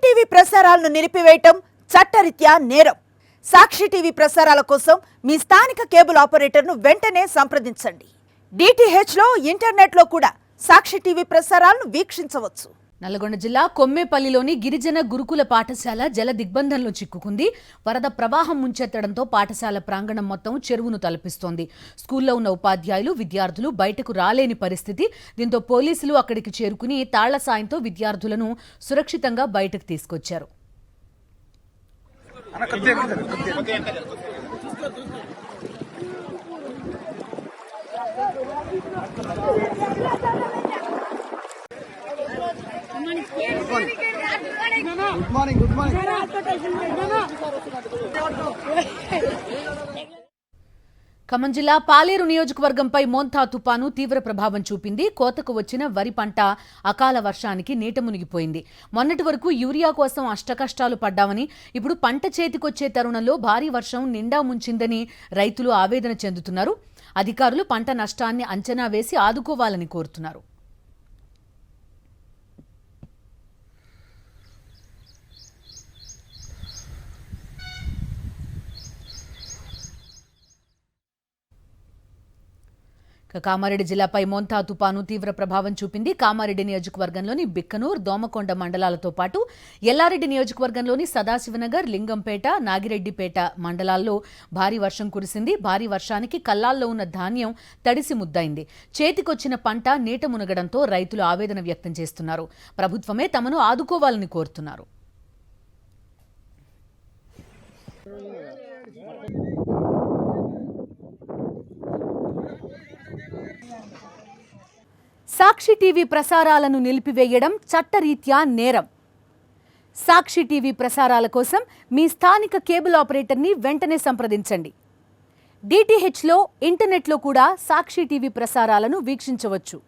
TV ప్రసారాలను నిలిపివేయటం చట్టరీత్యా నేరం. సాక్షి టీవీ ప్రసారాల కోసం మీ స్థానిక కేబుల్ ఆపరేటర్ను వెంటనే సంప్రదించండి. డిటిహెచ్లో ఇంటర్నెట్లో కూడా సాక్షి టీవీ ప్రసారాలను వీక్షించవచ్చు. నల్గొండ జిల్లా కొమ్మేపల్లిలోని గిరిజన గురుకుల పాఠశాల జల దిగ్బంధంలో చిక్కుకుంది. వరద ప్రవాహం ముంచెత్తడంతో పాఠశాల ప్రాంగణం మొత్తం చెరువును తలపిస్తోంది. స్కూల్లో ఉన్న ఉపాధ్యాయులు, విద్యార్థులు బయటకు రాలేని పరిస్థితి. దీంతో పోలీసులు అక్కడికి చేరుకుని తాళ్ల సాయంతో విద్యార్థులను సురక్షితంగా బయటకు తీసుకొచ్చారు. Good morning. ఖమ్మం జిల్లా పాలేరు నియోజకవర్గంపై మోంతా తుపాను తీవ్ర ప్రభావం చూపింది. కోతకు వచ్చిన వరి పంట అకాల వర్షానికి నీట మునిగిపోయింది. మొన్నటి వరకు యూరియా కోసం అష్టకష్టాలు పడ్డామని, ఇప్పుడు పంట చేతికొచ్చే తరుణంలో భారీ వర్షం నిండా ముంచిందని రైతులు ఆవేదన చెందుతున్నారు. అధికారులు పంట నష్టాన్ని అంచనా వేసి ఆదుకోవాలని కోరుతున్నారు. కామారెడ్డి జిల్లాపై మోంతా తుపాను తీవ్ర ప్రభావం చూపింది. కామారెడ్డి నియోజకవర్గంలోని బిక్కనూర్, దోమకొండ మండలాలతో పాటు ఎల్లారెడ్డి నియోజకవర్గంలోని సదాశివనగర్, లింగంపేట, నాగిరెడ్డిపేట మండలాల్లో భారీ వర్షం కురిసింది. భారీ వర్షానికి కల్లాల్లో ఉన్న ధాన్యం తడిసి ముద్దయింది. చేతికొచ్చిన పంట నీట మునగడంతో రైతులు ఆవేదన వ్యక్తం చేస్తున్నారు. ప్రభుత్వమే తమను ఆదుకోవాలని కోరుతున్నారు. సాక్షి టీవీ ప్రసారాలను నిలిపివేయడం చట్టరీత్యా నేరం. సాక్షి టీవీ ప్రసారాల కోసం మీ స్థానిక కేబుల్ ఆపరేటర్ని వెంటనే సంప్రదించండి. డిటిహెచ్లో ఇంటర్నెట్లో కూడా సాక్షి టీవీ ప్రసారాలను వీక్షించవచ్చు.